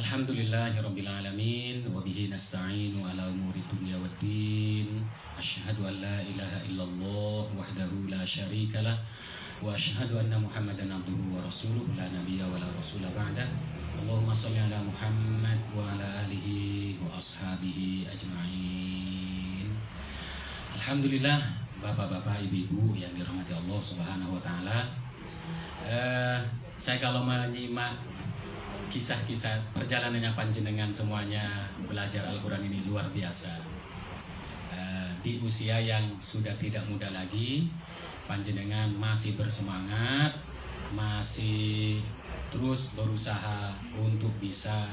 Alhamdulillahirabbil alamin wa bihi nasta'inu ala umuri dunya waddin. Asyhadu an la ilaha illallah wahdahu la syarikalah wa asyhadu anna Muhammadan abduhu wa rasuluh la nabiyya wa la rasula ba'da. Allahumma shalli ala Muhammad wa ala alihi wa ashabihi ajma'in. Alhamdulillah, bapak-bapak, ibu-ibu yang dirahmati Allah Subhanahu wa taala. Saya kalau menyimak kisah-kisah perjalanannya panjenengan semuanya belajar Al-Quran ini luar biasa. Di usia yang sudah tidak muda lagi, panjenengan masih bersemangat, masih terus berusaha untuk bisa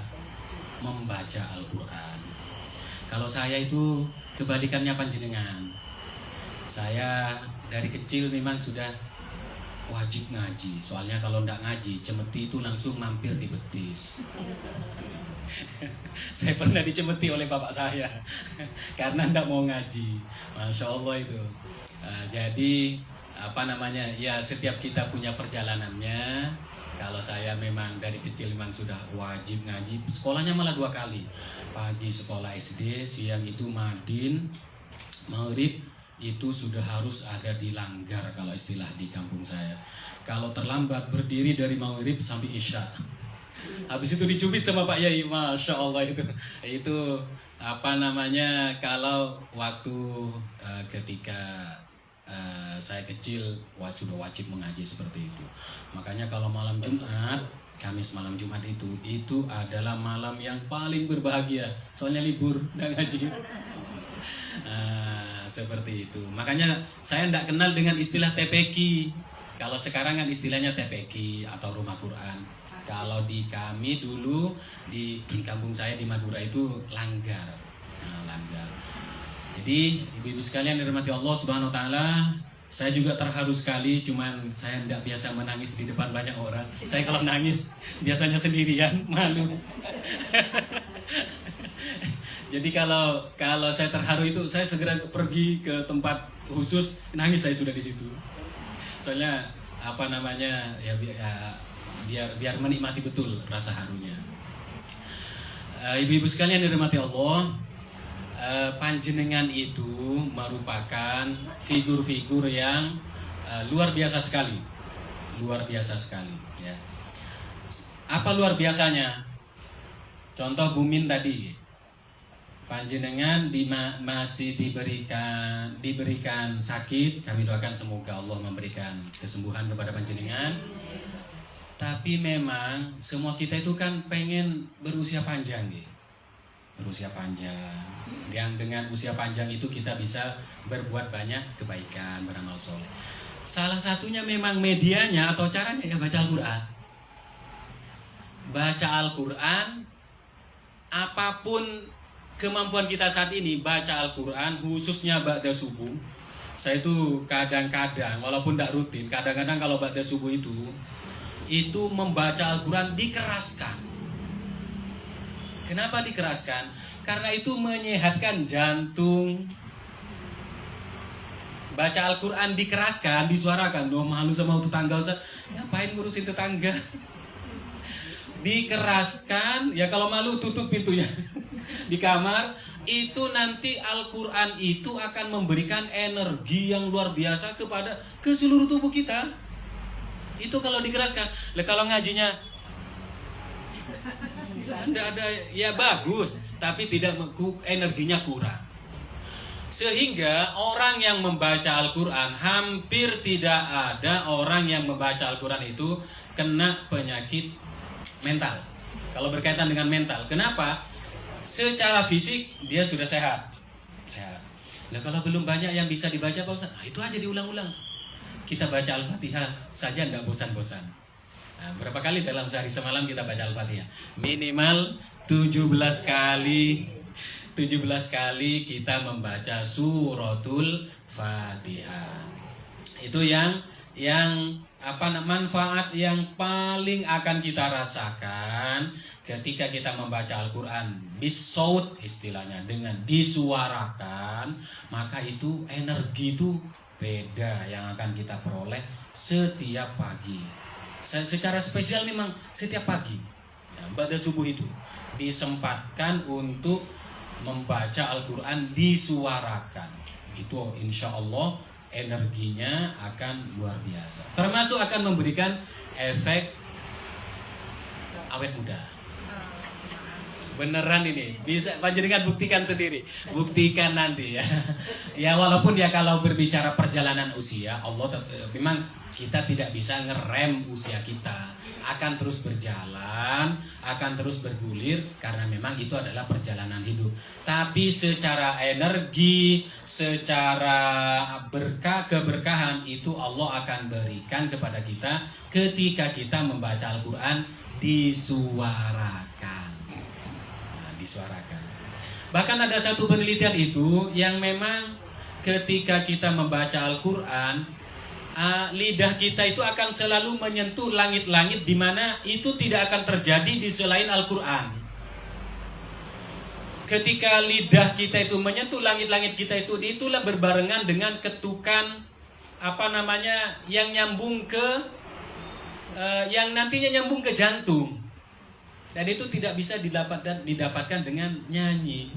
membaca Al-Quran. Kalau saya itu kebalikannya panjenengan. Saya dari kecil memang sudah wajib ngaji, soalnya kalau ndak ngaji cemeti itu langsung mampir di betis. Saya pernah dicemeti oleh bapak saya karena ndak mau ngaji. Masya Allah itu. Jadi ya setiap kita punya perjalanannya. Kalau saya memang dari kecil memang sudah wajib ngaji. Sekolahnya malah 2 kali, pagi sekolah SD, siang itu madin, maghrib itu sudah harus ada di langgar kalau istilah di kampung saya. Kalau terlambat berdiri dari maghrib sampai isya. Habis itu dicubit sama Pak Yai, Masya Allah itu. Itu kalau waktu ketika saya kecil sudah wajib mengaji seperti itu. Makanya kalau malam Jumat, Kamis malam Jumat itu adalah malam yang paling berbahagia. Soalnya libur, nggak ngaji. Seperti itu. Makanya saya tidak kenal dengan istilah TPQ. Kalau sekarang kan istilahnya TPQ atau rumah Quran. Kalau di kami dulu di kampung saya di Madura itu langgar. Langgar. Jadi ibu-ibu sekalian dirahmati Allah Subhanahu wa taala, saya juga terharu sekali, cuman saya tidak biasa menangis di depan banyak orang. Saya kalau nangis biasanya sendirian, malu. Jadi kalau saya terharu itu saya segera pergi ke tempat khusus, nangis saya sudah di situ. Soalnya biar menikmati betul rasa harunya. Ibu-ibu sekalian yang dirahmati Allah, panjenengan itu merupakan figur-figur yang luar biasa sekali. Luar biasa sekali, ya. Apa luar biasanya? Contoh Bumin tadi. Panjenengan masih diberikan sakit, kami doakan semoga Allah memberikan kesembuhan kepada panjenengan. Tapi memang semua kita itu kan pengen berusia panjang, gitu. Berusia panjang. Yang dengan usia panjang itu kita bisa berbuat banyak kebaikan, beramal soleh. Salah satunya memang medianya atau caranya ya baca Al-Quran. Baca Al-Quran, apapun kemampuan kita saat ini, baca Al-Quran, khususnya ba'da subuh. Saya itu kadang-kadang, walaupun tidak rutin, kadang-kadang kalau ba'da subuh itu membaca Al-Quran dikeraskan. Kenapa dikeraskan? Karena itu menyehatkan jantung. Baca Al-Quran dikeraskan, disuarakan. Doh, malu sama tetangga, Ustaz. Ngapain ngurusin tetangga? Dikeraskan, ya kalau malu tutup pintunya. Di kamar, itu nanti Al-Quran itu akan memberikan energi yang luar biasa ke seluruh tubuh kita. Itu kalau dikeraskan. Kalau ngajinya ada ya bagus, tapi energinya kurang. Sehingga orang yang membaca Al-Quran, hampir tidak ada orang yang membaca Al-Quran itu kena penyakit mental. Kalau berkaitan dengan mental, kenapa? Secara fisik dia sudah sehat. Nah kalau belum banyak yang bisa dibaca Pak Ustaz, itu aja diulang-ulang. Kita baca Al-Fatihah saja tidak bosan-bosan. Nah, berapa kali dalam sehari semalam kita baca Al-Fatihah? Minimal 17 kali. 17 kali kita membaca suratul Fatihah. Itu yang manfaat yang paling akan kita rasakan ketika kita membaca Al-Quran bisaut, istilahnya dengan disuarakan, maka itu energi itu beda yang akan kita peroleh setiap pagi. Secara spesial memang setiap pagi. Ba'da subuh itu disempatkan untuk membaca Al-Quran disuarakan. Itu insya Allah energinya akan luar biasa. Termasuk akan memberikan efek awet muda. Beneran ini, bisa panjenengan buktikan sendiri, buktikan nanti ya. Ya walaupun ya kalau berbicara perjalanan usia, Allah memang kita tidak bisa ngerem usia kita, akan terus berjalan, akan terus bergulir karena memang itu adalah perjalanan hidup. Tapi secara energi, secara berkah keberkahan itu Allah akan berikan kepada kita ketika kita membaca Al-Quran disuarakan. Disuarakan. Bahkan ada satu penelitian itu yang memang ketika kita membaca Al-Quran, lidah kita itu akan selalu menyentuh langit-langit di mana itu tidak akan terjadi di selain Al-Quran. Ketika lidah kita itu menyentuh langit-langit kita itu, itulah berbarengan dengan ketukan yang nyambung ke yang nantinya nyambung ke jantung. Dan itu tidak bisa didapatkan dengan nyanyi,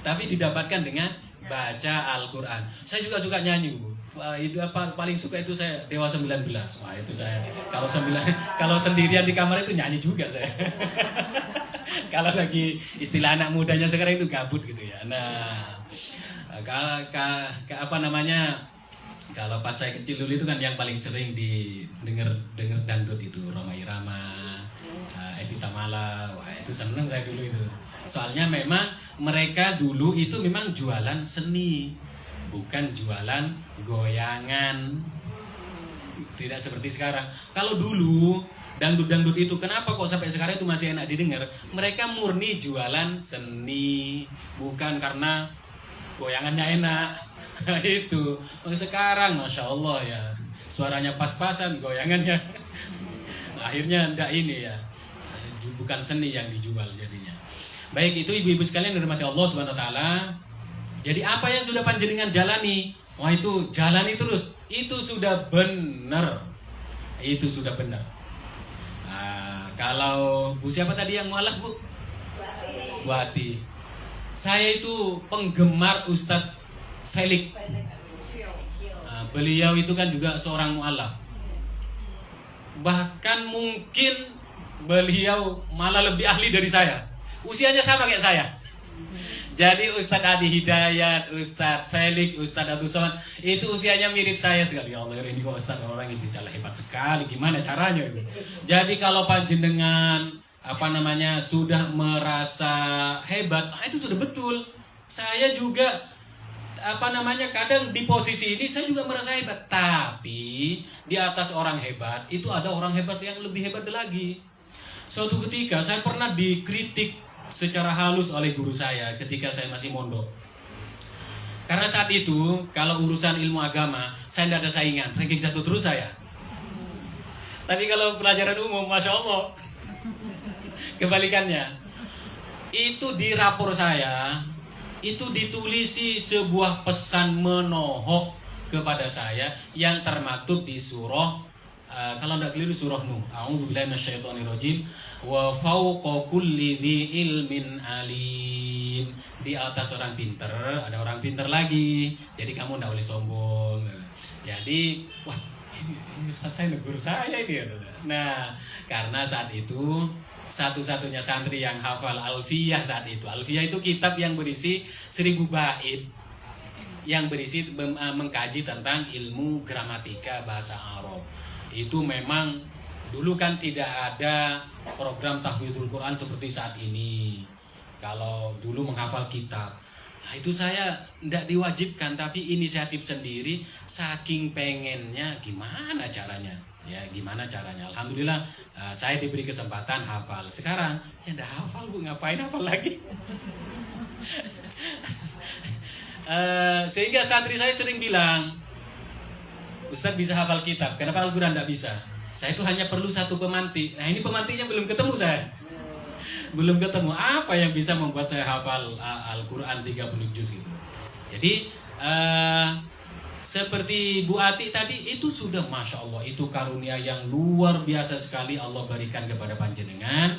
tapi didapatkan dengan baca Al-Quran. Saya juga suka nyanyi, Bu. Itu paling suka itu saya Dewa 19. Wah, itu saya kalau sendirian di kamar itu nyanyi juga saya. Kalau lagi istilah anak mudanya sekarang itu gabut gitu ya. Nah, kalau pas saya kecil dulu itu kan yang paling sering denger dangdut itu Rhoma Irama, Evita Mala. Wah, itu seneng saya dulu itu. Soalnya memang mereka dulu itu memang jualan seni, bukan jualan goyangan. Tidak seperti sekarang. Kalau dulu dangdut-dangdut itu kenapa kok sampai sekarang itu masih enak didengar? Mereka murni jualan seni, bukan karena goyangannya enak. Itu sekarang Masya Allah ya, suaranya pas-pasan, goyangannya akhirnya ndak ini ya, bukan seni yang dijual jadinya. Baik, itu ibu-ibu sekalian yang dirahmati Allah Subhanahu wa taala. Jadi apa yang sudah panjenengan jalani, wah itu jalani terus. Itu sudah benar. Itu sudah benar. Nah, kalau Bu siapa tadi yang mualaf, Bu? Bu Ati. Saya itu penggemar Ustadz Felix. Nah, beliau itu kan juga seorang mualaf. Bahkan mungkin beliau malah lebih ahli dari saya. Usianya sama kayak saya. Jadi Ustadz Adi Hidayat, Ustadz Felix, Ustadz Abdul Somad itu usianya mirip saya sekali. Ya Allah, ini kok Ustadz orang ini bisa hebat sekali. Gimana caranya itu? Jadi kalau panjenengan sudah merasa hebat, itu sudah betul. Saya juga kadang di posisi ini saya juga merasa hebat. Tapi di atas orang hebat itu ada orang hebat yang lebih hebat lagi. Suatu ketika saya pernah dikritik secara halus oleh guru saya ketika saya masih mondok. Karena saat itu kalau urusan ilmu agama saya tidak ada saingan, ranking 1 terus saya. Tapi kalau pelajaran umum, Masya Allah, kebalikannya. Itu di rapor saya itu ditulisi sebuah pesan menohok kepada saya yang termaktub di surah kalau tidak keliru surah Nuh. A'udzubillahi minasyaitonirrajim. Wa fawqa kulli dzi ilmin alim. Di atas orang pinter ada orang pinter lagi. Jadi kamu tidak boleh sombong. Jadi, wah, ini Ustaz saya negur saya ini. Nah, karena saat itu satu-satunya santri yang hafal Alfiyah saat itu. Alfiyah itu kitab yang berisi 1000 bait yang berisi mengkaji tentang ilmu gramatika bahasa Arab. Itu memang dulu kan tidak ada program tahfidzul Quran seperti saat ini. Kalau dulu menghafal kitab, nah itu saya tidak diwajibkan, tapi inisiatif sendiri, saking pengennya gimana caranya. Ya gimana caranya. Alhamdulillah saya diberi kesempatan hafal. Sekarang ya tidak hafal, Bu, ngapain hafal lagi. Sehingga santri saya sering bilang, Ustadz bisa hafal kitab, kenapa Al-Quran tidak bisa? Saya itu hanya perlu satu pemantik. Nah ini pemantiknya belum ketemu saya. Belum ketemu. Apa yang bisa membuat saya hafal Al-Quran 30 juz itu? Jadi seperti Bu Ati tadi itu sudah Masya Allah, itu karunia yang luar biasa sekali Allah berikan kepada panjenengan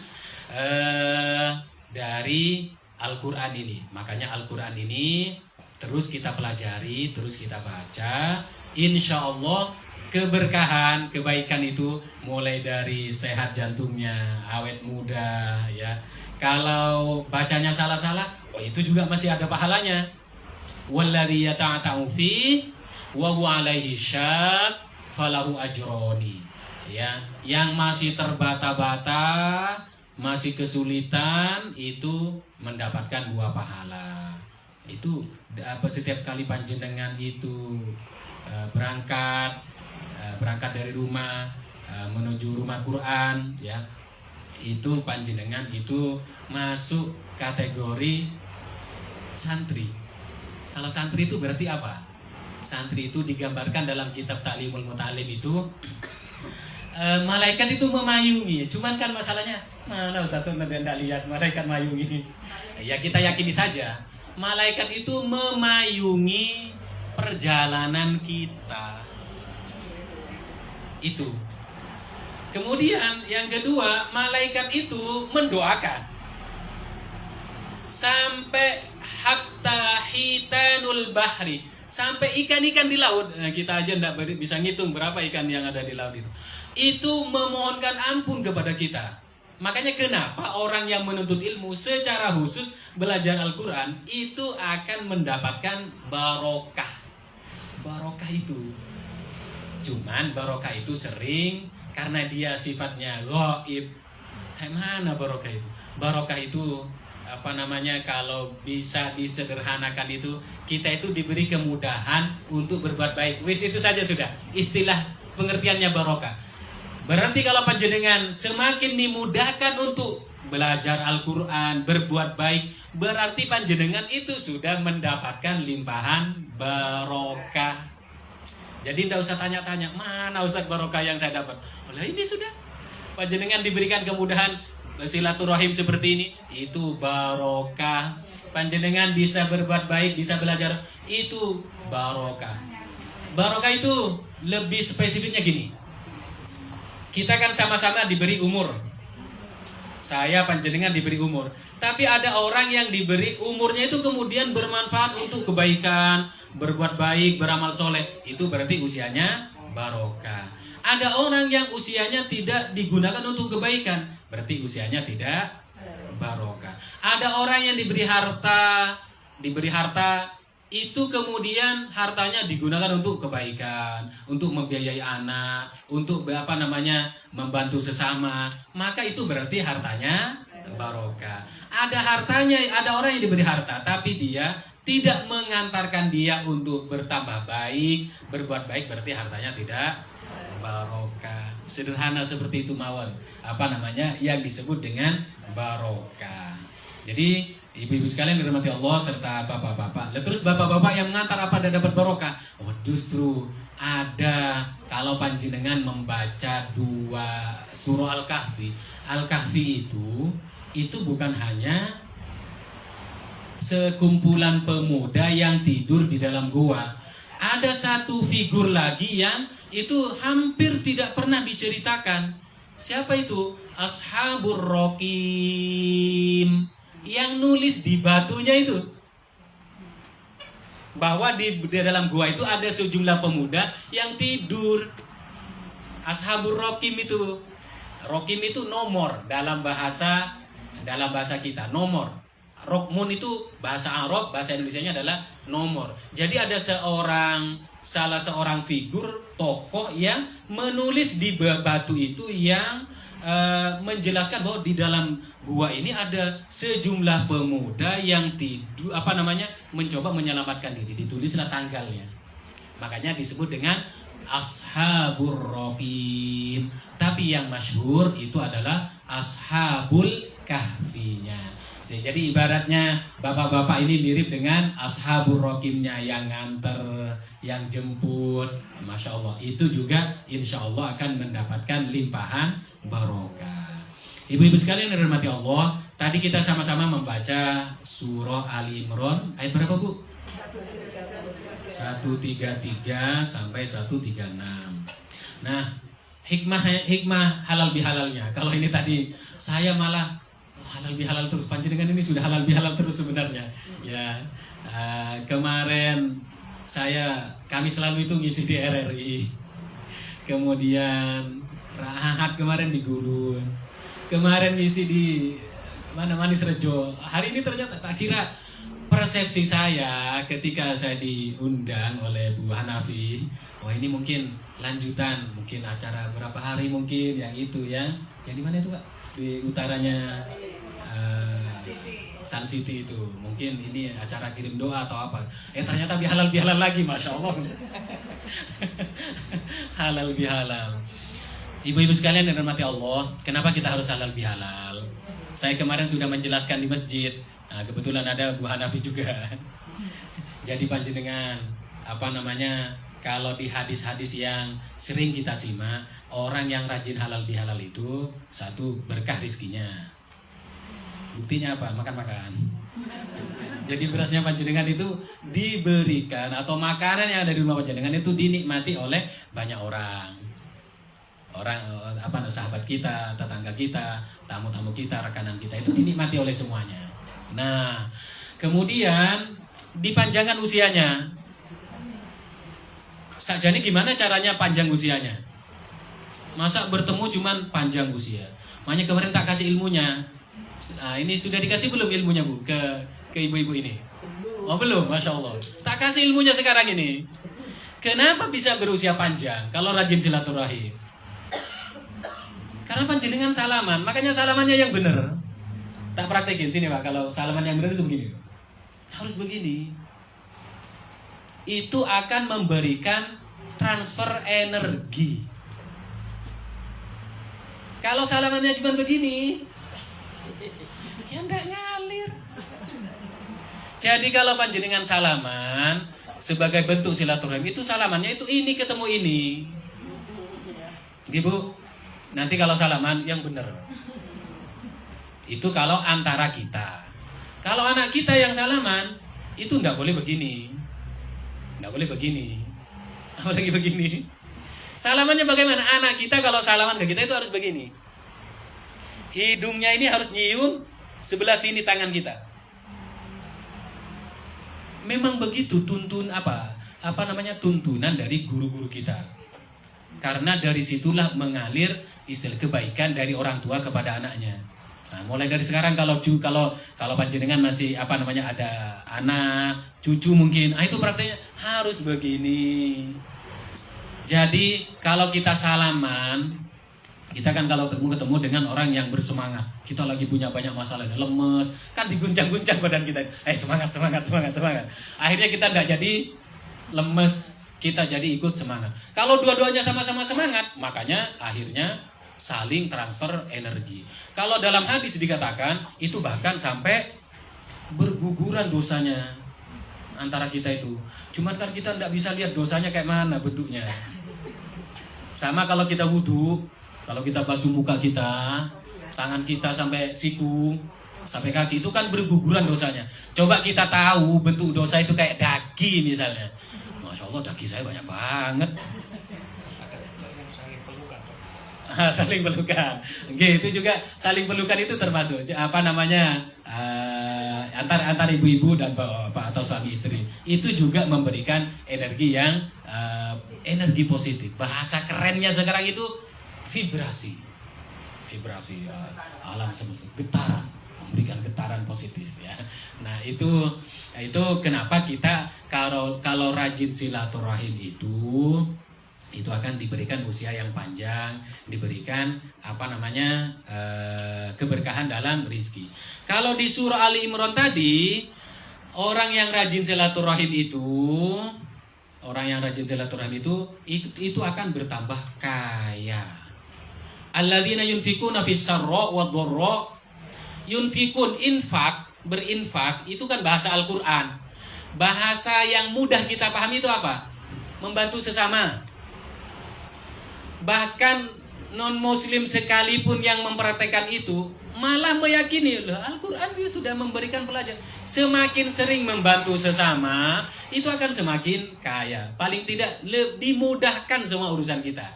dari Al-Quran ini. Makanya Al-Quran ini terus kita pelajari, terus kita baca. Insya Allah keberkahan, kebaikan itu mulai dari sehat jantungnya, awet muda ya. Kalau bacanya salah-salah, itu juga masih ada pahalanya. Walladzi yata'ata'u fi wa huwa 'alaihi syaq falahu ajroni. Ya, yang masih terbata-bata, masih kesulitan itu mendapatkan 2 pahala. Itu setiap kali panjenengan itu berangkat dari rumah menuju rumah Quran ya, itu panjenengan itu masuk kategori santri. Kalau santri itu berarti apa? Santri itu digambarkan dalam kitab Ta'limul Muta'allim itu malaikat itu memayungi. Cuman kan masalahnya mana Ustaz tidak lihat malaikat mayungi. Ya kita yakini saja malaikat itu memayungi perjalanan kita. Itu. Kemudian yang kedua, malaikat itu mendoakan sampai hatta hitanul bahri, sampai ikan-ikan di laut. Nah, kita aja tidak bisa ngitung berapa ikan yang ada di laut itu. Itu memohonkan ampun kepada kita. Makanya kenapa orang yang menuntut ilmu secara khusus belajar Al-Quran itu akan mendapatkan barokah. Barokah itu. Cuman barokah itu sering karena dia sifatnya ghaib. Kayak mana barokah itu? Barokah itu kalau bisa disederhanakan itu, kita itu diberi kemudahan untuk berbuat baik. Wis itu saja sudah istilah pengertiannya barokah. Berarti kalau panjenengan semakin dimudahkan untuk belajar Al-Quran, berbuat baik, berarti panjenengan itu sudah mendapatkan limpahan barokah. Jadi tidak usah tanya-tanya, mana Ustaz barokah yang saya dapat. Oleh ini sudah, panjenengan diberikan kemudahan silaturahim seperti ini, itu barokah. Panjenengan bisa berbuat baik, bisa belajar, itu barokah. Barokah itu lebih spesifiknya gini. Kita kan sama-sama diberi umur. Saya panjenengan diberi umur. Tapi ada orang yang diberi umurnya itu kemudian bermanfaat untuk kebaikan, berbuat baik, beramal soleh. Itu berarti usianya barokah. Ada orang yang usianya tidak digunakan untuk kebaikan, berarti usianya tidak barokah. Ada orang yang diberi harta itu kemudian hartanya digunakan untuk kebaikan, untuk membiayai anak, untuk membantu sesama, maka itu berarti hartanya barokah. Ada orang yang diberi harta tapi dia tidak mengantarkan dia untuk bertambah baik, berbuat baik, berarti hartanya tidak barokah. Sederhana seperti itu mawon. Yang disebut dengan barokah. Jadi ibu-ibu sekalian dirahmati Allah serta bapak-bapak. Terus bapak-bapak yang mengantar apa dan dapat barokah? Oh, justru ada kalau panjenengan membaca 2 surah Al-Kahfi. Al-Kahfi itu bukan hanya sekumpulan pemuda yang tidur di dalam gua. Ada satu figur lagi yang itu hampir tidak pernah diceritakan. Siapa itu? Ashabur Rokim. Yang nulis di batunya itu bahwa di dalam gua itu ada sejumlah pemuda yang tidur. Ashabur Rokim itu. Rokim itu nomor dalam bahasa kita, nomor. Rokmun itu bahasa Arab, bahasa Indonesianya adalah nomor. Jadi ada salah seorang figur tokoh yang menulis di batu itu yang menjelaskan bahwa di dalam gua ini ada sejumlah pemuda yang mencoba menyelamatkan diri. Ditulislah tanggalnya. Makanya disebut dengan Ashabur Rokim. Tapi yang masyhur itu adalah Ashabul Kahfinya. Jadi ibaratnya bapak-bapak ini mirip dengan Ashabur Rokimnya, yang nganter, yang jemput. Masya Allah, itu juga insya Allah akan mendapatkan limpahan barokah. Ibu-ibu sekalian yang dirahmati Allah, tadi kita sama-sama membaca surah Ali Imran. Ayat berapa Bu? 1 133 sampai 136. Nah, hikmah halal bihalalnya. Kalau ini tadi saya malah halal bihalal terus, panjenengan ini sudah halal bihalal terus sebenarnya. Ya, kemarin kami selalu itu ngisi di RRI. Kemudian Rahat kemarin di Gurun. Kemarin ngisi di mana Manis Rejo. Hari ini ternyata tak kira persepsi saya ketika saya diundang oleh Bu Hanafi, wah ini mungkin lanjutan, mungkin acara berapa hari mungkin yang itu yang di mana itu Pak? Di utaranya Sun City itu. Mungkin ini acara kirim doa atau apa. Ternyata bihalal lagi, Masya Allah. Halal bihalal. Ibu-ibu sekalian yang dirahmati Allah, kenapa kita harus halal bihalal? Saya kemarin sudah menjelaskan di masjid. Nah, kebetulan ada Bu Hanafi juga. Jadi panjenengan kalau di hadis-hadis yang sering kita simak, orang yang rajin halal bihalal itu satu, berkah rizkinya. Buktinya apa? Makan-makan. Jadi berasnya panjenengan itu diberikan, atau makanan yang ada di rumah panjenengan itu dinikmati oleh banyak orang, sahabat kita, tetangga kita, tamu-tamu kita, rekanan kita, itu dinikmati oleh semuanya. Nah, kemudian dipanjangkan usianya. Sakjane gimana caranya panjang usianya? Masa bertemu cuman panjang usia? Makanya kemarin tak kasih ilmunya. Nah, ini sudah dikasih belum ilmunya Bu ke ibu-ibu ini? Oh belum, Masya Allah. Tak kasih ilmunya sekarang ini. Kenapa bisa berusia panjang kalau rajin silaturahim? Karena panjenengan salaman, makanya salamannya yang benar. Tak praktekin sini Pak, kalau salaman yang benar itu begini. Harus begini. Itu akan memberikan transfer energi. Kalau salamannya cuma begini, ya enggak ngalir. Jadi kalau panjenengan salaman sebagai bentuk silaturahim, itu salamannya itu ini ketemu ini. Ibu, nanti kalau salaman yang benar. Itu kalau antara kita. Kalau anak kita yang salaman, itu enggak boleh begini. Enggak boleh begini. Apalagi begini. Salamannya bagaimana? Anak kita kalau salaman ke kita itu harus begini. Hidungnya ini harus nyium sebelah sini tangan kita. Memang begitu tuntunan dari guru-guru kita. Karena dari situlah mengalir istilah kebaikan dari orang tua kepada anaknya. Nah, mulai dari sekarang kalau panjenengan masih ada anak, cucu mungkin, itu prakteknya harus begini. Jadi kalau kita salaman, kita kan kalau ketemu dengan orang yang bersemangat, kita lagi punya banyak masalah, lemes, kan diguncang-guncang badan kita. Semangat. Akhirnya kita tidak jadi lemes, kita jadi ikut semangat. Kalau dua-duanya sama-sama semangat, makanya akhirnya saling transfer energi. Kalau dalam hadis dikatakan, itu bahkan sampai berguguran dosanya antara kita itu. Cuman kan kita tidak bisa lihat dosanya kayak mana bentuknya. Sama kalau kita wudhu, kalau kita basuh muka kita, tangan kita sampai siku, sampai kaki, itu kan berguguran dosanya. Coba kita tahu bentuk dosa itu kayak daging misalnya. Masya Allah, daging saya banyak banget. Saling pelukan. Itu juga saling pelukan itu termasuk antar ibu-ibu dan bapak atau suami istri. Itu juga memberikan energi yang energi positif. Bahasa kerennya sekarang itu vibrasi alam semesta, getaran, memberikan getaran positif ya. Nah, itu kenapa kita kalau rajin silaturahim itu akan diberikan usia yang panjang, diberikan keberkahan dalam rizki. Kalau di surah Ali Imran tadi, orang yang rajin silaturahim itu akan bertambah kaya. Alladzina yunfikuna fis sarra wad dharra. Yunfikun, berinfak itu kan bahasa Al-Qur'an. Bahasa yang mudah kita pahami itu apa? Membantu sesama. Bahkan non muslim sekalipun yang mempraktekkan itu, malah meyakini loh Al-Quran itu sudah memberikan pelajaran. Semakin sering membantu sesama, itu akan semakin kaya. Paling tidak dimudahkan semua urusan kita.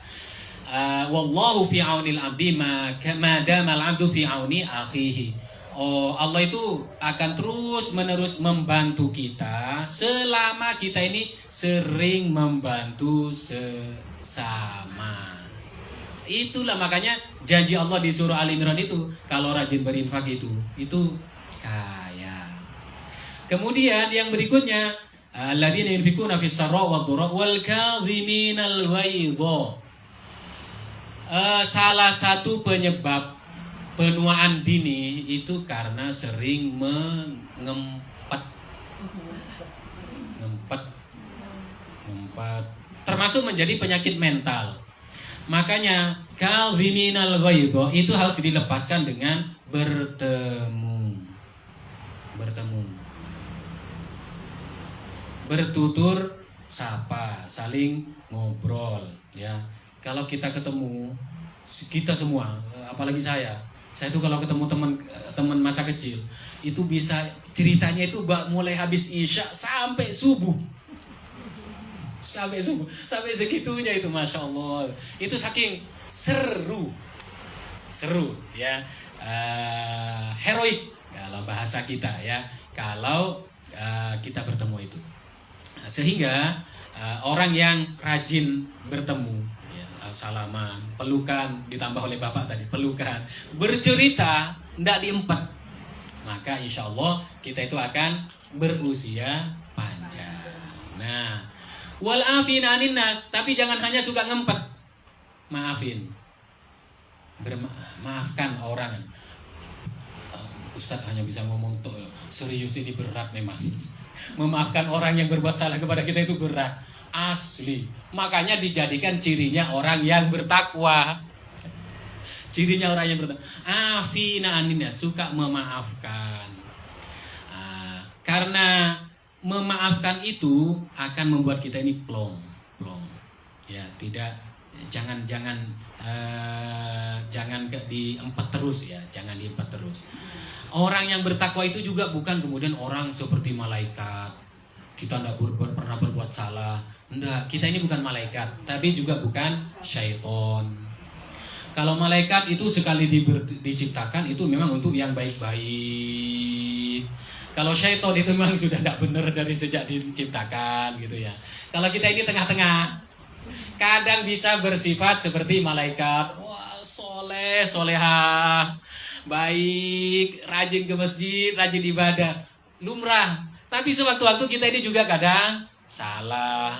Wallahu fi aunil abdi ma damal abdu fi auni akhihi. Oh, Allah itu akan terus menerus membantu kita selama kita ini sering membantu sesama. Itulah makanya janji Allah di surah Al Imran itu, kalau rajin berinfak itu kaya. Kemudian yang berikutnya, alladzina yunfikuna fis sarra wad dharra wal kadhiminal ghaidha. Salah satu penyebab penuaan dini itu karena sering mengempet, termasuk menjadi penyakit mental. Makanya kadhiminal ghaidha itu harus dilepaskan dengan bertemu, bertutur sapa, saling ngobrol ya. Kalau kita ketemu, kita semua, apalagi saya itu kalau ketemu teman masa kecil, itu bisa ceritanya itu mulai habis isya sampai subuh. Sampai segitunya itu, masya Allah. Itu saking seru ya, heroik kalau bahasa kita ya. Kalau kita bertemu itu, sehingga orang yang rajin bertemu, ya, salaman, pelukan, ditambah oleh bapak tadi pelukan, bercerita, tidak diempet, maka insya Allah kita itu akan berusia panjang. Nah, wal afin anin nas, tapi jangan hanya suka ngempet, maafin, maafkan orang. Ustadz hanya bisa ngomong tuh, serius ini berat memang. Memaafkan orang yang berbuat salah kepada kita itu berat, asli. Makanya dijadikan cirinya orang yang bertakwa. Cirinya orang yang bertakwa, afina anin nas, suka memaafkan. Karena memaafkan itu akan membuat kita ini plong. Ya, jangan diempet terus ya, jangan diempet terus. Orang yang bertakwa itu juga bukan kemudian orang seperti malaikat. Kita tidak pernah berbuat salah. Enggak, kita ini bukan malaikat, tapi juga bukan syaiton. Kalau malaikat itu sekali diciptakan itu memang untuk yang baik-baik. Kalau syaiton itu memang sudah tidak benar dari sejak diciptakan gitu ya. Kalau kita ini tengah-tengah, kadang bisa bersifat seperti malaikat, wah soleh, solehah, baik, rajin ke masjid, rajin ibadah, lumrah. Tapi sewaktu-waktu kita ini juga kadang salah.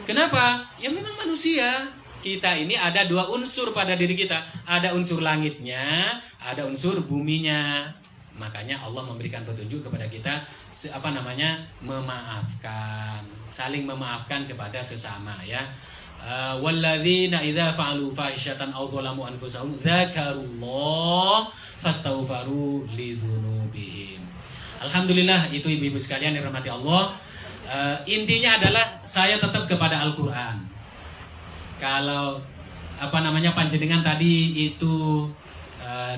Kenapa? Ya memang manusia. Kita ini ada dua unsur pada diri kita. Ada unsur langitnya, ada unsur buminya. Makanya Allah memberikan petunjuk kepada kita memaafkan, saling memaafkan kepada sesama ya. Walladzina idza fa'alu fahishatan aw zalamu anfusahum dzakarullah fastaghfaru lidzunubihim. Alhamdulillah, itu ibu-ibu sekalian yang dirahmati Allah. Intinya adalah saya tetap kepada Al-Qur'an. Kalau panjenengan tadi itu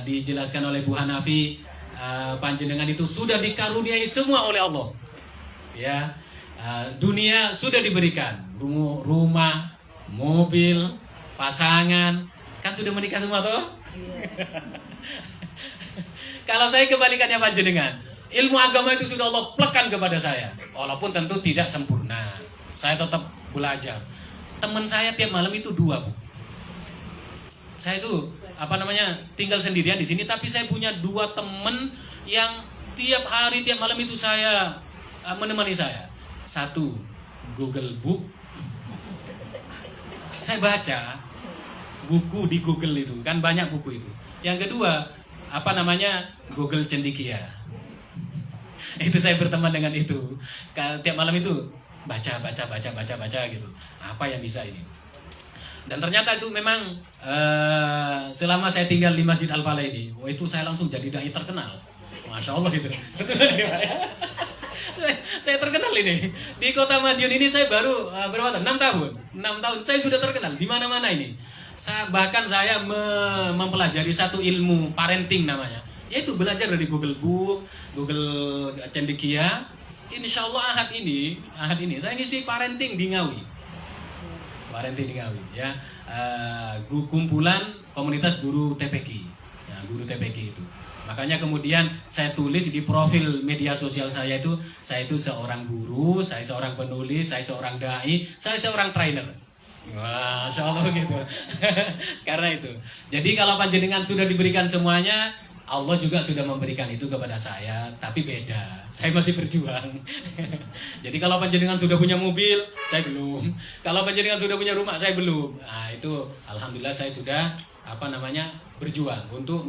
dijelaskan oleh Bu Hanafi, panjenengan itu sudah dikaruniai semua oleh Allah. Ya, dunia sudah diberikan, rumah, mobil, pasangan, kan sudah menikah semua toh? Kalau saya kebalikannya panjenengan, ilmu agama itu sudah Allah plekan kepada saya, walaupun tentu tidak sempurna. Saya tetap belajar. Teman saya tiap malam itu 2, Bu. Saya itu tinggal sendirian di sini, tapi saya punya 2 teman yang tiap hari, tiap malam itu saya menemani saya. 1, Google Book. Saya baca buku di Google itu, kan banyak buku itu. Yang kedua, Google Cendikia. Itu saya berteman dengan itu. Tiap malam itu baca gitu. Apa yang bisa ini? Dan ternyata itu memang selama saya tinggal di Masjid Al-Falah ini, itu saya langsung jadi dai terkenal. Masya Allah itu. Saya terkenal ini. Di kota Madiun ini saya baru berapa tahun? 6 tahun. 6 tahun saya sudah terkenal di mana-mana ini. Bahkan saya mempelajari satu ilmu parenting namanya, yaitu belajar dari Google Book, Google Cendekia. Insya Allah ahad ini saya ngisi parenting di Ngawi, ya. Kumpulan komunitas guru TPQ, ya, guru TPQ itu. Makanya kemudian saya tulis di profil media sosial saya itu seorang guru, saya seorang penulis, saya seorang dai, saya seorang trainer. Masya Allah gitu. Karena itu. Jadi kalau panjenengan sudah diberikan semuanya, Allah juga sudah memberikan itu kepada saya, tapi beda. Saya masih berjuang. Jadi kalau panjenengan sudah punya mobil, saya belum. Kalau panjenengan sudah punya rumah, saya belum. Nah, itu alhamdulillah saya sudah berjuang untuk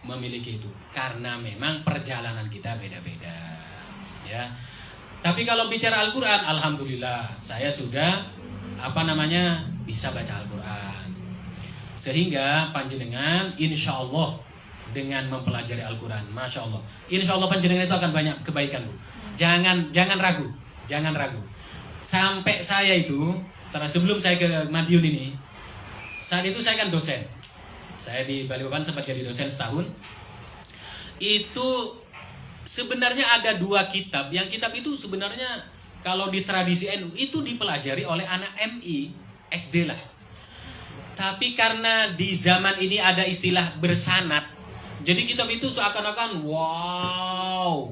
memiliki itu. Karena memang perjalanan kita beda-beda. Ya. Tapi kalau bicara Al-Qur'an, alhamdulillah saya sudah bisa baca Al-Quran. Sehingga panjenengan insya Allah dengan mempelajari Al-Quran, Masya Allah, insya Allah panjenengan itu akan banyak kebaikan, Bu. Jangan ragu. Sampai saya itu, sebelum saya ke Madiun ini, saat itu saya kan dosen. Saya di Balikpapan sempat jadi dosen setahun. Itu sebenarnya ada 2 kitab. Yang kitab itu sebenarnya kalau di tradisi NU itu dipelajari oleh anak MI, SD lah. Tapi karena di zaman ini ada istilah bersanad, jadi kitab itu seakan-akan wow.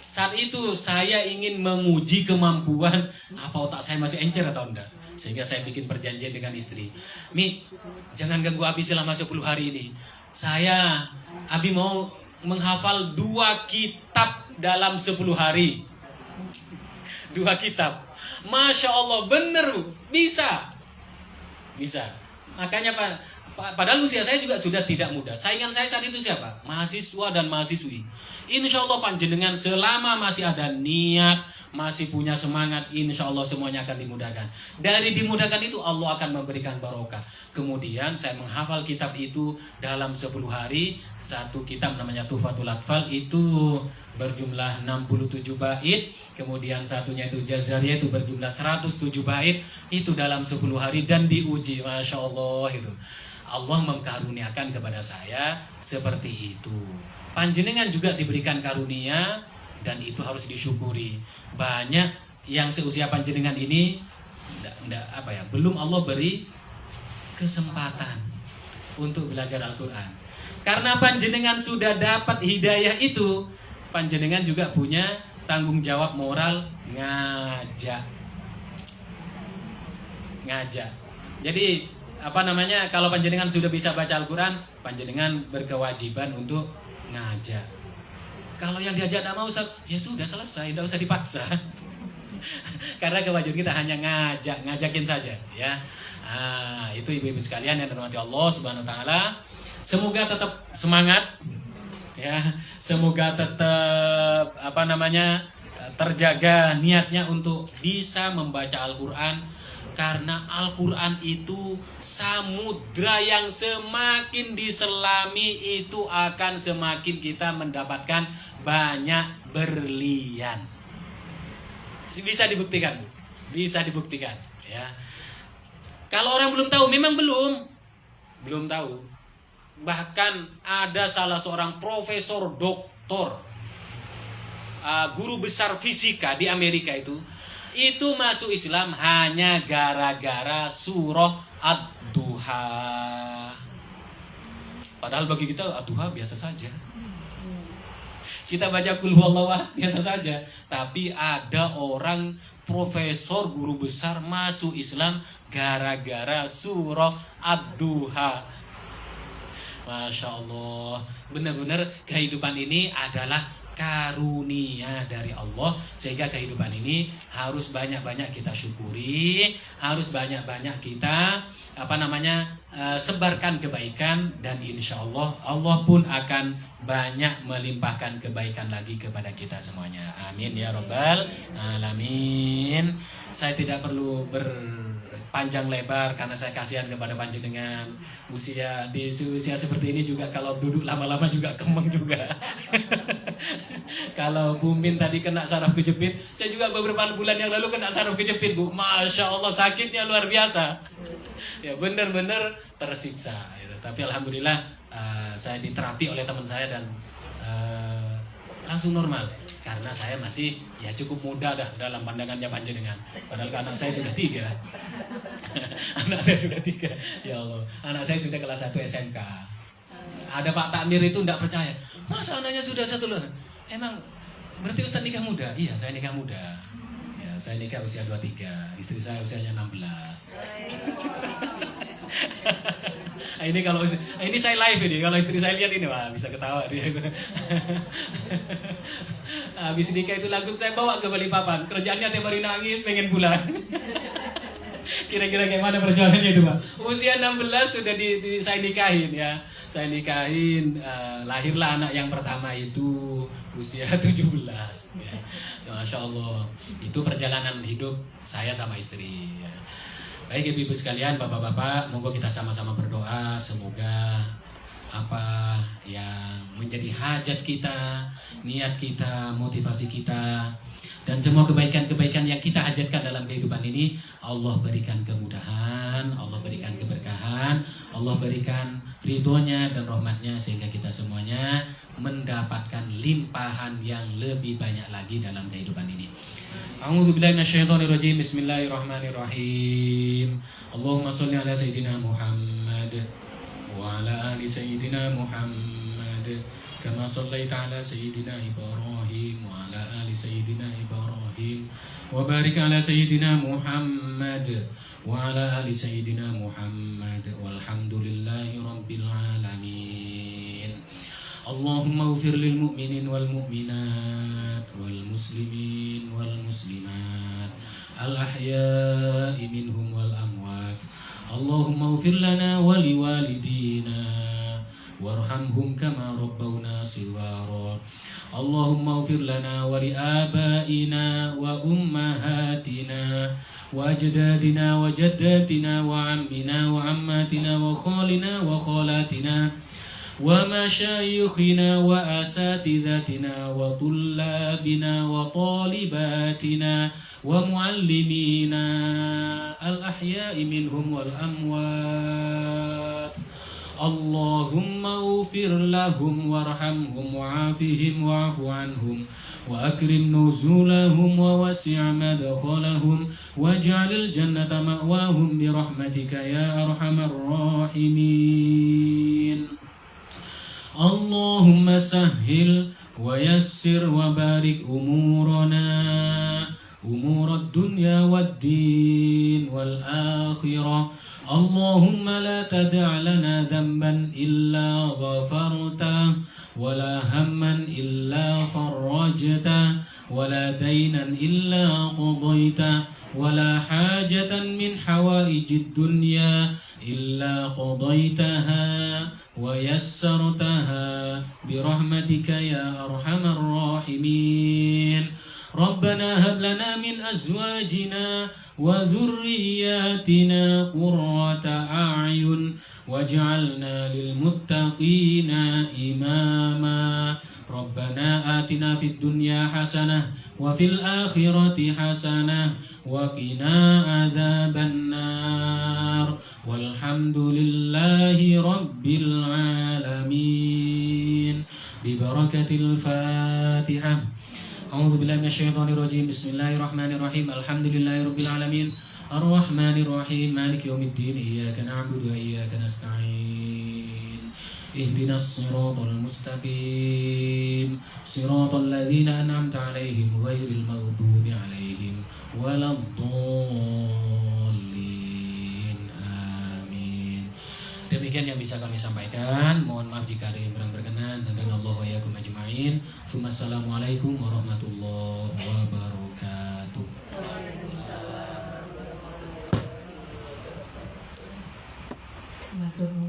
Saat itu saya ingin menguji kemampuan apa otak saya masih encer atau enggak. Sehingga saya bikin perjanjian dengan istri. Mi, jangan ganggu Abi selama 10 hari ini. Abi mau menghafal 2 kitab dalam 10 hari. 2 kitab. Masya Allah, bener, bisa. Makanya padahal usia saya juga sudah tidak muda. Saingan saya saat itu siapa? Mahasiswa dan mahasiswi. Insya Allah panjenengan selama masih ada niat, masih punya semangat, insya Allah semuanya akan dimudahkan. Dari dimudahkan itu Allah akan memberikan barokah. Kemudian saya menghafal kitab itu dalam 10 hari. Satu kitab namanya Tuhfatul Atfal itu berjumlah 67 bait. Kemudian satunya itu Jazariyah itu berjumlah 107 bait. Itu dalam 10 hari dan diuji. Masya Allah itu. Allah mengkaruniakan kepada saya seperti itu. Panjenengan juga diberikan karunia dan itu harus disyukuri. Banyak yang seusia panjenengan ini belum Allah beri kesempatan untuk belajar Al-Quran. Karena panjenengan sudah dapat hidayah itu, panjenengan juga punya tanggung jawab moral ngajak. Jadi kalau panjenengan sudah bisa baca Al-Quran, panjenengan berkewajiban untuk ngajak. Kalau yang diajak tidak mau, Ustaz, ya sudah selesai, tidak usah dipaksa. Karena kewajiban kita hanya ngajakin saja, ya. Itu ibu-ibu sekalian yang dirahmati Allah Subhanahu wa taala. Semoga tetap semangat, ya. Semoga tetap terjaga niatnya untuk bisa membaca Al-Quran. Karena Al-Quran itu samudra yang semakin diselami itu akan semakin kita mendapatkan banyak berlian. Bisa dibuktikan, ya. Kalau orang belum tahu, memang belum tahu. Bahkan ada salah seorang profesor doktor, guru besar fisika di Amerika itu masuk Islam hanya gara-gara surah Ad-Duha. Padahal bagi kita Ad-Duha biasa saja. Kita baca Qul Huwallahu Ahad biasa saja. Tapi ada orang profesor guru besar masuk Islam gara-gara surah Ad-Duha. Masya Allah. Benar-benar kehidupan ini adalah karunia dari Allah, sehingga kehidupan ini harus banyak-banyak kita syukuri, harus banyak-banyak kita sebarkan kebaikan, dan insya Allah Allah pun akan banyak melimpahkan kebaikan lagi kepada kita semuanya. Amin ya Rabbal Alamin. Saya tidak perlu berpanjang lebar karena saya kasihan kepada panjenengan. Di usia seperti ini juga kalau duduk lama-lama juga kemeng juga. Kalau Bu Min tadi kena saraf kejepit, saya juga beberapa bulan yang lalu kena saraf kejepit, Bu. Masya Allah, sakitnya luar biasa. Ya benar-benar tersiksa gitu. Tapi alhamdulillah saya diterapi oleh teman saya dan langsung normal karena saya masih ya cukup muda dah dalam pandangannya panjenengan. Padahal anak saya sudah 3. Anak saya sudah 3. Ya Allah, anak saya sudah kelas 1 SMK. Ada Pak Takmir itu tidak percaya. Masa anaknya sudah 1 loh? Emang berarti Ustaz nikah muda? Iya, saya nikah muda. Ya, saya nikah usia 23. Istri saya usianya 16. Ini kalau ini saya live ini, kalau istri saya lihat ini wah bisa ketawa dia. Habis nikah itu langsung saya bawa ke Balikpapan. Kerjaannya tiap hari nangis, pengen pulang. Kira-kira kayak mana perjuangannya itu Pak? Usia 16 sudah saya nikahin ya. Saya nikahin, lahirlah anak yang pertama itu usia 17 ya. Masya Allah. Itu perjalanan hidup saya sama istri ya. Baik ibu-ibu sekalian, bapak-bapak, monggo kita sama-sama berdoa semoga apa yang menjadi hajat kita, niat kita, motivasi kita, dan semua kebaikan-kebaikan yang kita hajatkan dalam kehidupan ini Allah berikan kemudahan, Allah berikan keberkahan, Allah berikan ridhonya dan rahmatnya sehingga kita semuanya mendapatkan limpahan yang lebih banyak lagi dalam kehidupan ini. A'udzubillahi minasyaitonirrajim. Bismillahirrahmanirrahim. Allahumma shalli ala sayyidina Muhammad wa ala ali sayyidina Muhammad kama shallaita ala sayyidina Ibrahim wa ala ali sayyidina Ibrahim wa barik ala sayyidina Muhammad wa ala ali sayyidina Muhammad walhamdulillahi rabbil alamin. Allahumma ighfir lil mu'minin wal mu'minat wal muslimin wal muslimat al ahya'i minhum wal amwat. Allahumma ighfir lana wa liwalidina warhamhum kama rabbawna shighara. Allahumma ighfir lana wa li abaina wa ummahatina wa ajdadina wa jaddatina wa ammina wa ammatina wa khalina wa khalatina wa masyayikhina wa asatidatina wa tullabina wa talibatina wa muallimina al-ahya'i minhum wal amwat. Allahumma ufir lahum warhamhum wa'afihim wa'afu anhum wa akrim nuzulahum wa wasi' madkhalahum waj'alil jannata ma'wahum birahmatika ya arhamar rahimin. Allahumma sahhil wa yassir wa barik umurana umurad dunya wad din wal akhirah. Allahumma la tada' lana dhanban illa ghafartah wa la hamman illa farajtah wa la daynan illa qadaytah wa la hajatan min hawaijid dunya illa qadaytaha wa yassartaha birahmatika ya arhamar rahimin. Rabbana hab lana min azwajina wa dhurriyyatina qurrata a'yun waj'alna lil muttaqina imama. Rabbana atina fid dunya hasanah wa fil akhirati hasanah wa qina adzaban nar. Walhamdulillahi rabbil alamin. Bi barakatil Fatihah. A'udzu billahi minasyaitonir rajim. Bismillahirrahmanirrahim. Alhamdulillahi rabbil alamin. Arrahmanir rahim. Maliki yaumiddin. Iyyaka na'budu wa iyyaka nasta'in. Ihdinas siratal mustaqim. Siratal ladzina an'amta 'alaihim ghairil maghdubi 'alaihim waladdallin. Amin. Demikian yang bisa kami sampaikan. Mohon maaf jika ada yang kurang berkenan. Dan Allah wa iyyakum ajma'in. Assalamualaikum warahmatullahi wabarakatuh. Matur nuwun.